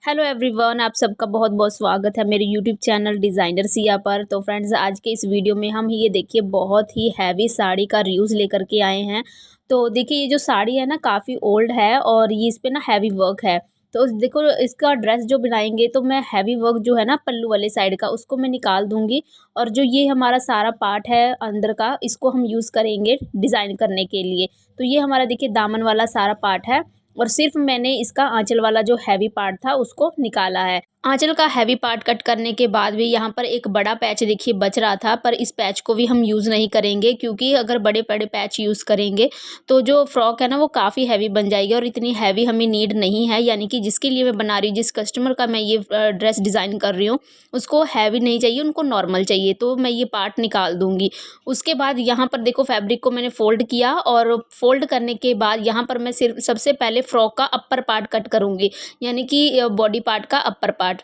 Hello everyone, आप सबका बहुत बहुत स्वागत है मेरे यूट्यूब चैनल डिज़ाइनर सिया पर। तो फ्रेंड्स, आज के इस वीडियो में हम ये देखिए बहुत ही हैवी साड़ी का रिव्यूज़ लेकर के आए हैं। तो देखिए ये जो साड़ी है ना काफ़ी ओल्ड है और ये इस पे ना हैवी वर्क है। तो देखो इसका ड्रेस जो बनाएंगे तो मैं हैवी वर्क जो है ना पल्लू वाले साइड का उसको मैं निकाल दूंगी। और जो ये हमारा सारा पार्ट है अंदर का इसको हम यूज़ करेंगे डिज़ाइन करने के लिए। तो ये हमारा देखिए दामन वाला सारा पार्ट है और सिर्फ मैंने इसका आंचल वाला जो हैवी पार्ट था उसको निकाला है। आंचल का हैवी पार्ट कट करने के बाद भी यहाँ पर एक बड़ा पैच देखिए बच रहा था, पर इस पैच को भी हम यूज़ नहीं करेंगे क्योंकि अगर बड़े बड़े पैच यूज़ करेंगे तो जो फ्रॉक है ना वो काफ़ी हैवी बन जाएगी और इतनी हैवी हमें नीड नहीं है। यानी कि जिसके लिए मैं बना रही हूँ, जिस कस्टमर का मैं ये ड्रेस डिज़ाइन कर रही हूँ, उसको हैवी नहीं चाहिए, उनको नॉर्मल चाहिए। तो मैं ये पार्ट निकाल दूँगी। उसके बाद यहाँ पर देखो फैब्रिक को मैंने फ़ोल्ड किया और फ़ोल्ड करने के बाद यहाँ पर मैं सिर्फ सबसे पहले फ्रॉक का अपर पार्ट कट करूँगी, यानी कि बॉडी पार्ट का अपर पार्ट।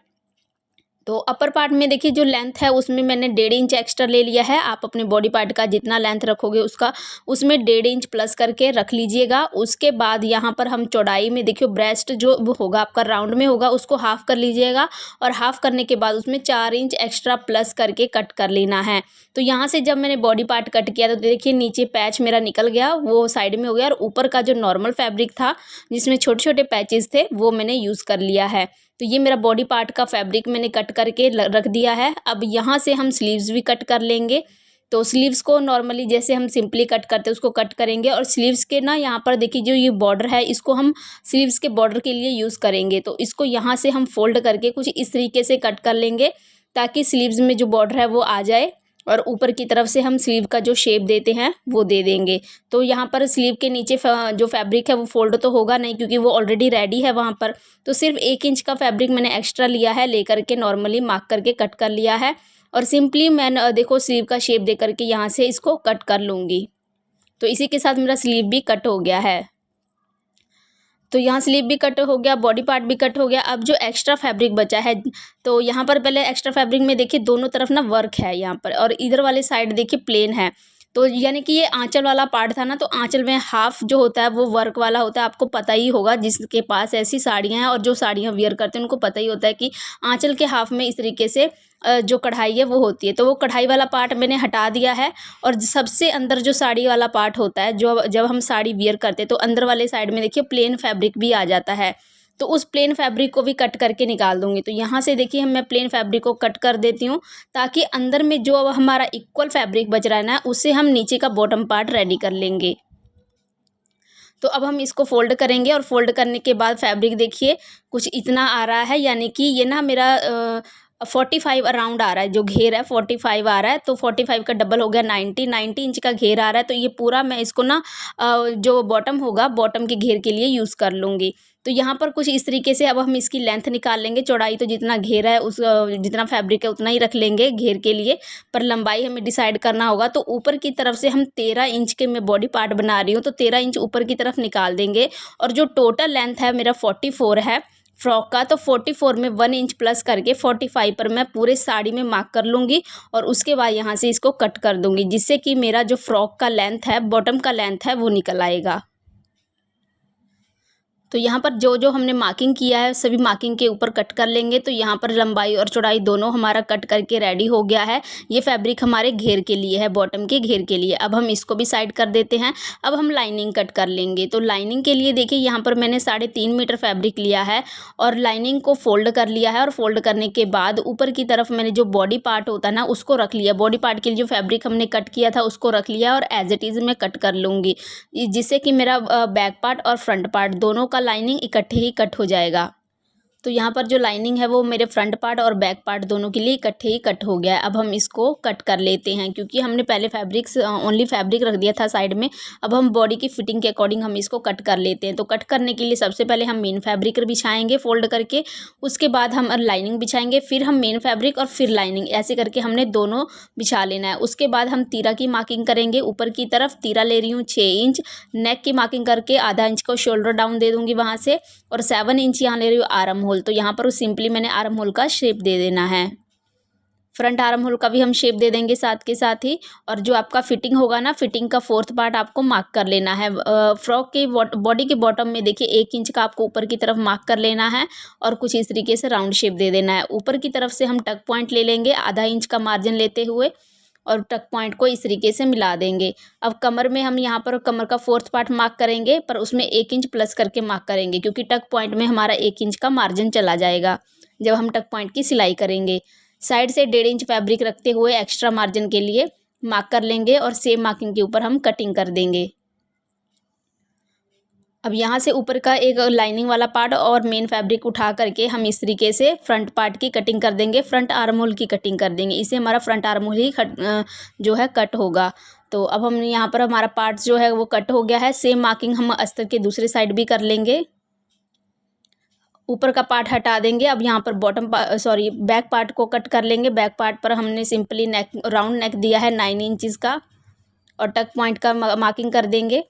तो अपर पार्ट में देखिए जो लेंथ है उसमें मैंने 1.5 इंच एक्स्ट्रा ले लिया है। आप अपने बॉडी पार्ट का जितना लेंथ रखोगे उसका उसमें 1.5 इंच प्लस करके रख लीजिएगा। उसके बाद यहाँ पर हम चौड़ाई में देखिए ब्रेस्ट जो होगा आपका राउंड में होगा उसको हाफ कर लीजिएगा और हाफ करने के बाद उसमें 4 इंच एक्स्ट्रा प्लस करके कट कर लेना है। तो यहाँ से जब मैंने बॉडी पार्ट कट किया तो देखिए नीचे पैच मेरा निकल गया, वो साइड में हो गया और ऊपर का जो नॉर्मल फैब्रिक था जिसमें छोटे छोटे पैचेस थे वो मैंने यूज़ कर लिया है। तो ये मेरा बॉडी पार्ट का फैब्रिक मैंने कट करके रख दिया है। अब यहाँ से हम स्लीव्स भी कट कर लेंगे। तो स्लीव्स को नॉर्मली जैसे हम सिंपली कट करते हैं उसको कट करेंगे और स्लीव्स के ना यहाँ पर देखिए जो ये बॉर्डर है इसको हम स्लीव्स के बॉर्डर के लिए यूज़ करेंगे। तो इसको यहाँ से हम फोल्ड करके कुछ इस तरीके से कट कर लेंगे ताकि स्लीव्स में जो बॉर्डर है वो आ जाए और ऊपर की तरफ से हम स्लीव का जो शेप देते हैं वो दे देंगे। तो यहाँ पर स्लीव के नीचे जो फैब्रिक है वो फोल्ड तो होगा नहीं क्योंकि वो ऑलरेडी रेडी है वहाँ पर। तो सिर्फ 1 इंच का फैब्रिक मैंने एक्स्ट्रा लिया है, लेकर के नॉर्मली मार्क करके कट कर लिया है और सिंपली मैं देखो स्लीव का शेप दे करके यहाँ से इसको कट कर लूँगी। तो इसी के साथ मेरा स्लीव भी कट हो गया है। तो यहाँ स्लीव भी कट हो गया, बॉडी पार्ट भी कट हो गया। अब जो एक्स्ट्रा फैब्रिक बचा है तो यहाँ पर पहले एक्स्ट्रा फैब्रिक में देखिए दोनों तरफ ना वर्क है यहाँ पर और इधर वाले साइड देखिए प्लेन है। तो यानी कि ये आंचल वाला पार्ट था ना, तो आंचल में हाफ जो होता है वो वर्क वाला होता है। आपको पता ही होगा, जिसके पास ऐसी साड़ियाँ हैं और जो साड़ियाँ वियर करते हैं उनको पता ही होता है कि आंचल के हाफ में इस तरीके से जो कढ़ाई है वो होती है। तो वो कढ़ाई वाला पार्ट मैंने हटा दिया है और सबसे अंदर जो साड़ी वाला पार्ट होता है, जो जब हम साड़ी वियर करते हैं तो अंदर वाले साइड में देखिए प्लेन फैब्रिक भी आ जाता है। तो उस प्लेन फैब्रिक को भी कट करके निकाल दूंगी। तो यहाँ से देखिए मैं प्लेन फैब्रिक को कट कर देती हूँ ताकि अंदर में जो अब हमारा इक्वल फैब्रिक बच रहा है ना उससे हम नीचे का बॉटम पार्ट रेडी कर लेंगे। तो अब हम इसको फोल्ड करेंगे और फोल्ड करने के बाद फैब्रिक देखिए कुछ इतना आ रहा है, यानी कि ये ना मेरा 45 अराउंड आ रहा है। जो घेर है 45 आ रहा है, तो 45 का डबल हो गया 90 इंच का घेर आ रहा है। तो ये पूरा मैं इसको ना जो बॉटम होगा बॉटम के घेर के लिए यूज़ कर लूँगी। तो यहाँ पर कुछ इस तरीके से अब हम इसकी लेंथ निकाल लेंगे। चौड़ाई तो जितना घेर है उस जितना फैब्रिक है उतना ही रख लेंगे घेर के लिए, पर लंबाई हमें डिसाइड करना होगा। तो ऊपर की तरफ से हम 13 इंच के मैं बॉडी पार्ट बना रही हूँ, तो 13 इंच ऊपर की तरफ निकाल देंगे और जो टोटल लेंथ है मेरा 44 है फ्रॉक का। तो 44 में 1 इंच प्लस करके 45 पर मैं पूरे साड़ी में मार्क कर लूँगी और उसके बाद यहाँ से इसको कट कर दूँगी, जिससे कि मेरा जो फ्रॉक का लेंथ है बॉटम का लेंथ है वो निकल आएगा। तो यहाँ पर जो जो हमने मार्किंग किया है सभी मार्किंग के ऊपर कट कर लेंगे। तो यहाँ पर लंबाई और चौड़ाई दोनों हमारा कट करके रेडी हो गया है। ये फैब्रिक हमारे घेर के लिए है, बॉटम के घेर के लिए। अब हम इसको भी साइड कर देते हैं। अब हम लाइनिंग कट कर लेंगे। तो लाइनिंग के लिए देखिए यहाँ पर मैंने 3.5 मीटर फैब्रिक लिया है और लाइनिंग को फोल्ड कर लिया है और फोल्ड करने के बाद ऊपर की तरफ मैंने जो बॉडी पार्ट होता है ना उसको रख लिया। बॉडी पार्ट के लिए जो फैब्रिक हमने कट किया था उसको रख लिया और एज इट इज़ मैं कट कर लूँगी, जिससे कि मेरा बैक पार्ट और फ्रंट पार्ट दोनों का लाइनिंग इकट्ठे ही कट हो जाएगा। तो यहाँ पर जो लाइनिंग है वो मेरे फ्रंट पार्ट और बैक पार्ट दोनों के लिए इकट्ठे ही कट हो गया है। अब हम इसको कट कर लेते हैं क्योंकि हमने पहले ओनली फैब्रिक रख दिया था साइड में। अब हम बॉडी की फिटिंग के अकॉर्डिंग हम इसको कट कर लेते हैं। तो कट करने के लिए सबसे पहले हम मेन फैब्रिक बिछाएंगे फोल्ड करके, उसके बाद हम लाइनिंग बिछाएंगे, फिर हम मेन फैब्रिक और फिर लाइनिंग, ऐसे करके हमने दोनों बिछा लेना है। उसके बाद हम तीरा की मार्किंग करेंगे। ऊपर की तरफ तीरा ले रही हूँ 6 इंच, नेक की मार्किंग करके आधा इंच को शोल्डर डाउन दे दूँगी वहाँ से, और 7 इंच यहाँ ले रही हूँ आर्म होल। तो यहाँ पर सिंपली मैंने आर्म होल का शेप दे देना है। फ्रंट आर्म होल का भी हम शेप दे देंगे साथ के साथ ही। और जो आपका फिटिंग होगा ना, फिटिंग का 4th पार्ट आपको मार्क कर लेना है। फ्रॉक के बॉडी के बॉटम में देखिए 1 इंच का आपको ऊपर की तरफ मार्क कर लेना है और कुछ इस तरीके से राउंड शेप दे देना है। ऊपर की तरफ से हम टक पॉइंट ले लेंगे आधा इंच का मार्जिन लेते हुए और टक पॉइंट को इस तरीके से मिला देंगे। अब कमर में हम यहाँ पर कमर का 4th पार्ट मार्क करेंगे, पर उसमें 1 इंच प्लस करके मार्क करेंगे, क्योंकि टक पॉइंट में हमारा 1 इंच का मार्जिन चला जाएगा जब हम टक पॉइंट की सिलाई करेंगे। साइड से 1.5 इंच फैब्रिक रखते हुए एक्स्ट्रा मार्जिन के लिए मार्क कर लेंगे और सेम मार्किंग के ऊपर हम कटिंग कर देंगे। अब यहाँ से ऊपर का एक लाइनिंग वाला पार्ट और मेन फैब्रिक उठा करके हम इस तरीके से फ्रंट पार्ट की कटिंग कर देंगे, फ्रंट आर्म होल की कटिंग कर देंगे। इससे हमारा फ्रंट आर्म होल ही जो है कट होगा। तो अब हम यहाँ पर हमारा पार्ट जो है वो कट हो गया है। सेम मार्किंग हम अस्तर के दूसरे साइड भी कर लेंगे। ऊपर का पार्ट हटा देंगे। अब यहाँ पर बैक पार्ट को कट कर लेंगे। बैक पार्ट पर हमने सिंपली राउंड नेक दिया है 9 इंचज़ का और टक पॉइंट का मार्किंग कर देंगे।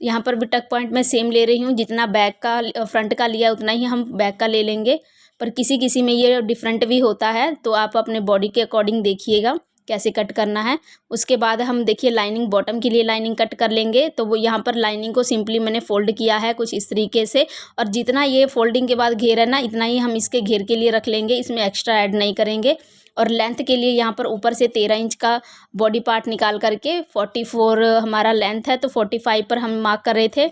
यहाँ पर भी टक पॉइंट मैं सेम ले रही हूँ, जितना बैक का फ्रंट का लिया उतना ही हम बैक का ले लेंगे, पर किसी किसी में ये डिफरेंट भी होता है, तो आप अपने बॉडी के अकॉर्डिंग देखिएगा कैसे कट करना है। उसके बाद हम देखिए लाइनिंग बॉटम के लिए लाइनिंग कट कर लेंगे। तो वो यहाँ पर लाइनिंग को सिंपली मैंने फोल्ड किया है कुछ इस तरीके से, और जितना ये फोल्डिंग के बाद घेर है ना, इतना ही हम इसके घेर के लिए रख लेंगे, इसमें एक्स्ट्रा ऐड नहीं करेंगे। और लेंथ के लिए यहाँ पर ऊपर से 13 इंच का बॉडी पार्ट निकाल करके 44 हमारा लेंथ है, तो 45 पर हम मार्क कर रहे थे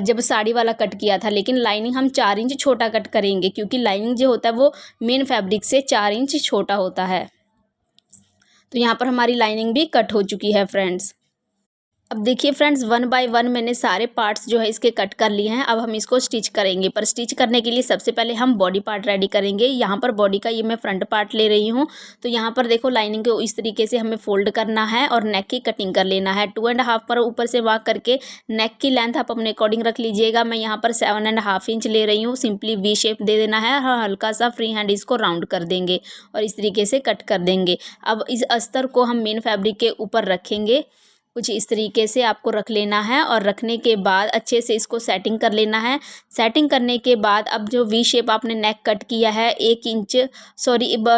जब साड़ी वाला कट किया था। लेकिन लाइनिंग हम 4 इंच छोटा कट करेंगे, क्योंकि लाइनिंग जो होता है वो मेन फैब्रिक से 4 इंच छोटा होता है। तो यहाँ पर हमारी लाइनिंग भी कट हो चुकी है फ्रेंड्स। अब देखिए फ्रेंड्स, 1 बाय 1 मैंने सारे पार्ट्स जो है इसके कट कर लिए हैं। अब हम इसको स्टिच करेंगे, पर स्टिच करने के लिए सबसे पहले हम बॉडी पार्ट रेडी करेंगे। यहाँ पर बॉडी का ये मैं फ्रंट पार्ट ले रही हूँ। तो यहाँ पर देखो लाइनिंग को इस तरीके से हमें फोल्ड करना है और नेक की कटिंग कर लेना है। 2.5 पर ऊपर से मार्क करके नेक की लेंथ आप अपने अकॉर्डिंग रख लीजिएगा। मैं यहाँ पर 7.5 इंच ले रही हूँ। सिंपली वी शेप दे देना है और हल्का सा फ्री हैंड इसको राउंड कर देंगे और इस तरीके से कट कर देंगे। अब इस अस्तर को हम मेन फैब्रिक के ऊपर रखेंगे, कुछ इस तरीके से आपको रख लेना है। और रखने के बाद अच्छे से इसको सेटिंग कर लेना है। सेटिंग करने के बाद अब जो वी शेप आपने नेक कट किया है 1 इंच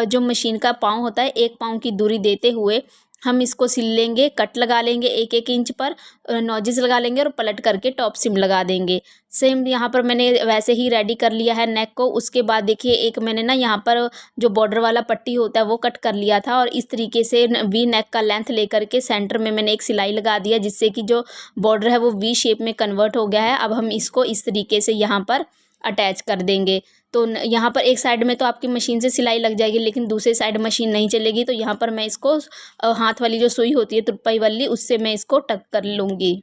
जो मशीन का पाँव होता है 1 पाँव की दूरी देते हुए हम इसको सिल लेंगे, कट लगा लेंगे 1-1 इंच पर, नॉजिस लगा लेंगे और पलट करके टॉप सिम लगा देंगे। सेम यहाँ पर मैंने वैसे ही रेडी कर लिया है नेक को। उसके बाद देखिए एक मैंने ना यहाँ पर जो बॉर्डर वाला पट्टी होता है वो कट कर लिया था, और इस तरीके से वी नेक का लेंथ लेकर के सेंटर में मैंने एक सिलाई लगा दिया, जिससे कि जो बॉर्डर है वो वी शेप में कन्वर्ट हो गया है। अब हम इसको इस तरीके से यहाँ पर अटैच कर देंगे। तो यहाँ पर एक साइड में तो आपकी मशीन से सिलाई लग जाएगी, लेकिन दूसरे साइड मशीन नहीं चलेगी। तो यहाँ पर मैं इसको हाथ वाली जो सुई होती है तुरपाई वाली, उससे मैं इसको टक कर लूँगी।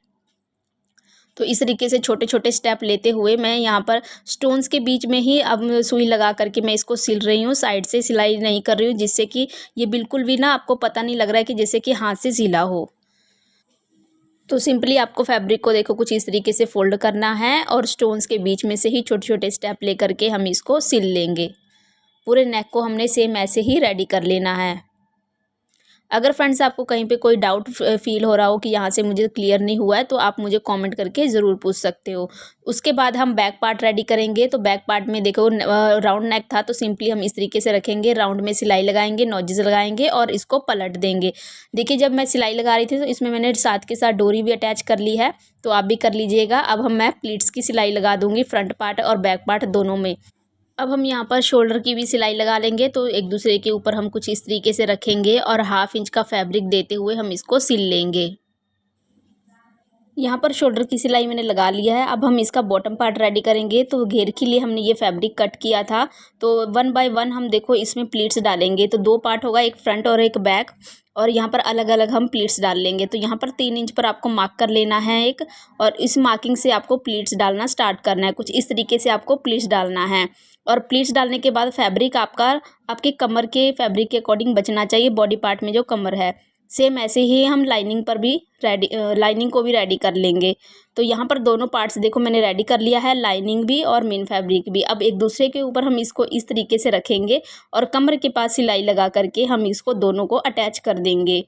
तो इस तरीके से छोटे छोटे स्टेप लेते हुए मैं यहाँ पर स्टोन्स के बीच में ही अब सुई लगा करके मैं इसको सिल रही हूँ। साइड से सिलाई नहीं कर रही हूँ, जिससे कि ये बिल्कुल भी ना आपको पता नहीं लग रहा है कि जैसे कि हाथ से सिला हो। तो सिंपली आपको फैब्रिक को देखो कुछ इस तरीके से फोल्ड करना है और स्टोन्स के बीच में से ही छोटे छोटे स्टेप ले करके हम इसको सिल लेंगे। पूरे नेक को हमने सेम ऐसे ही रेडी कर लेना है। अगर फ्रेंड्स आपको कहीं पे कोई डाउट फील हो रहा हो कि यहाँ से मुझे क्लियर नहीं हुआ है, तो आप मुझे कमेंट करके ज़रूर पूछ सकते हो। उसके बाद हम बैक पार्ट रेडी करेंगे। तो बैक पार्ट में देखो राउंड नेक था, तो सिंपली हम इस तरीके से रखेंगे, राउंड में सिलाई लगाएंगे, नॉजिस लगाएंगे और इसको पलट देंगे। देखिए जब मैं सिलाई लगा रही थी तो इसमें मैंने साथ के साथ डोरी भी अटैच कर ली है, तो आप भी कर लीजिएगा। अब मैं प्लीट्स की सिलाई लगा दूँगी फ्रंट पार्ट और बैक पार्ट दोनों में। अब हम यहाँ पर शोल्डर की भी सिलाई लगा लेंगे। तो एक दूसरे के ऊपर हम कुछ इस तरीके से रखेंगे और 1/2 इंच का फैब्रिक देते हुए हम इसको सिल लेंगे। यहाँ पर शोल्डर की सिलाई मैंने लगा लिया है। अब हम इसका बॉटम पार्ट रेडी करेंगे। तो घेर के लिए हमने ये फैब्रिक कट किया था, तो 1 बाय 1 हम देखो इसमें प्लीट्स डालेंगे। तो 2 पार्ट होगा, एक फ्रंट और एक बैक, और यहाँ पर अलग अलग हम प्लीट्स डाल लेंगे। तो यहाँ पर 3 इंच पर आपको मार्क कर लेना है एक, और इस मार्किंग से आपको प्लीट्स डालना स्टार्ट करना है। कुछ इस तरीके से आपको प्लीट्स डालना है। और प्लीट्स डालने के बाद फैब्रिक आपके कमर के फैब्रिक के अकॉर्डिंग बचना चाहिए, बॉडी पार्ट में जो कमर है। सेम ऐसे ही हम लाइनिंग को भी रेडी कर लेंगे। तो यहाँ पर दोनों पार्ट्स देखो मैंने रेडी कर लिया है, लाइनिंग भी और मेन फैब्रिक भी। अब एक दूसरे के ऊपर हम इसको इस तरीके से रखेंगे और कमर के पास सिलाई लगा करके हम इसको दोनों को अटैच कर देंगे।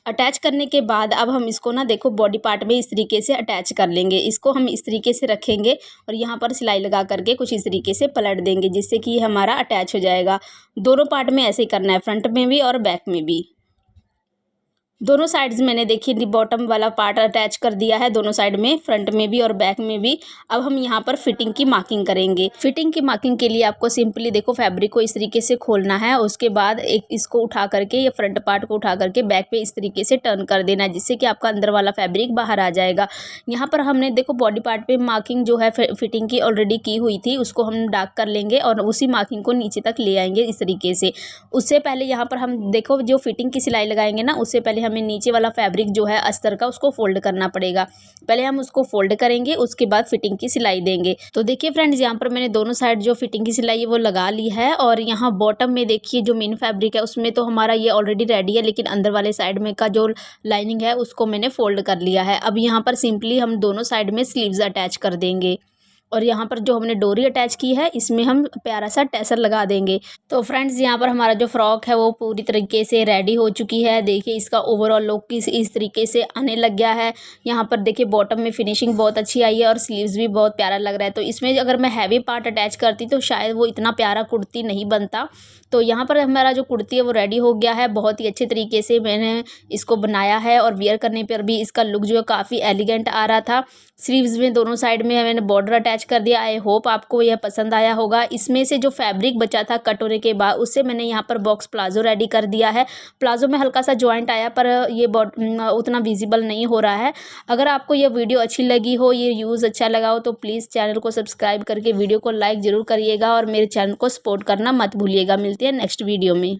अटैच करने के बाद अब हम इसको ना देखो बॉडी पार्ट में इस तरीके से अटैच कर लेंगे। इसको हम इस तरीके से रखेंगे और यहाँ पर सिलाई लगा करके कुछ इस तरीके से पलट देंगे, जिससे कि हमारा अटैच हो जाएगा। दोनों पार्ट में ऐसे ही करना है, फ्रंट में भी और बैक में भी। दोनों साइड्स मैंने देखिए बॉटम वाला पार्ट अटैच कर दिया है, दोनों साइड में, फ्रंट में भी और बैक में भी। अब हम यहाँ पर फिटिंग की मार्किंग करेंगे। फिटिंग की मार्किंग के लिए आपको सिंपली देखो फैब्रिक को इस तरीके से खोलना है। उसके बाद एक इसको उठा करके या फ्रंट पार्ट को उठा करके बैक पे इस तरीके से टर्न कर देना है, जिससे कि आपका अंदर वाला फैब्रिक बाहर आ जाएगा। यहाँ पर हमने देखो बॉडी पार्ट पे मार्किंग जो है फिटिंग की ऑलरेडी की हुई थी, उसको हम डार्क कर लेंगे और उसी मार्किंग को नीचे तक ले आएंगे इस तरीके से। उससे पहले यहाँ पर हम देखो जो फिटिंग की सिलाई लगाएंगे ना, उससे पहले हमें नीचे वाला फैब्रिक जो है अस्तर का, उसको फोल्ड करना पड़ेगा। पहले हम उसको फोल्ड करेंगे, उसके बाद फिटिंग की सिलाई देंगे। तो देखिए फ्रेंड्स, यहाँ पर मैंने दोनों साइड जो फिटिंग की सिलाई है वो लगा ली है। और यहाँ बॉटम में देखिए जो मेन फैब्रिक है उसमें तो हमारा ये ऑलरेडी रेडी है, लेकिन अंदर वाले साइड में का जो लाइनिंग है उसको मैंने फोल्ड कर लिया है। अब यहाँ पर सिंपली हम दोनों साइड में स्लीव्स अटैच कर देंगे और यहाँ पर जो हमने डोरी अटैच की है इसमें हम प्यारा सा टैसल लगा देंगे। तो फ्रेंड्स, यहाँ पर हमारा जो फ्रॉक है वो पूरी तरीके से रेडी हो चुकी है। देखिए इसका ओवरऑल लुक इस तरीके से आने लग गया है। यहाँ पर देखिए बॉटम में फिनिशिंग बहुत अच्छी आई है और स्लीव्स भी बहुत प्यारा लग रहा है। तो इसमें अगर मैं हैवी पार्ट अटैच करती तो शायद वो इतना प्यारा कुर्ती नहीं बनता। तो यहाँ पर हमारा जो कुर्ती है वो रेडी हो गया है। बहुत ही अच्छे तरीके से मैंने इसको बनाया है और वियर करने पर भी इसका लुक जो है काफ़ी एलिगेंट आ रहा था। स्लीव्स में दोनों साइड में मैंने बॉर्डर अटैच कर दिया। आई होप आपको यह पसंद आया होगा। इसमें से जो फैब्रिक बचा था कट होने के बाद, उससे मैंने यहाँ पर बॉक्स प्लाजो रेडी कर दिया है। प्लाजो में हल्का सा जॉइंट आया, पर ये उतना विजिबल नहीं हो रहा है। अगर आपको यह वीडियो अच्छी लगी हो, ये यूज़ अच्छा लगा हो, तो प्लीज़ चैनल को सब्सक्राइब करके वीडियो को लाइक ज़रूर करिएगा और मेरे चैनल को सपोर्ट करना मत भूलिएगा। मिलते हैं नेक्स्ट वीडियो में।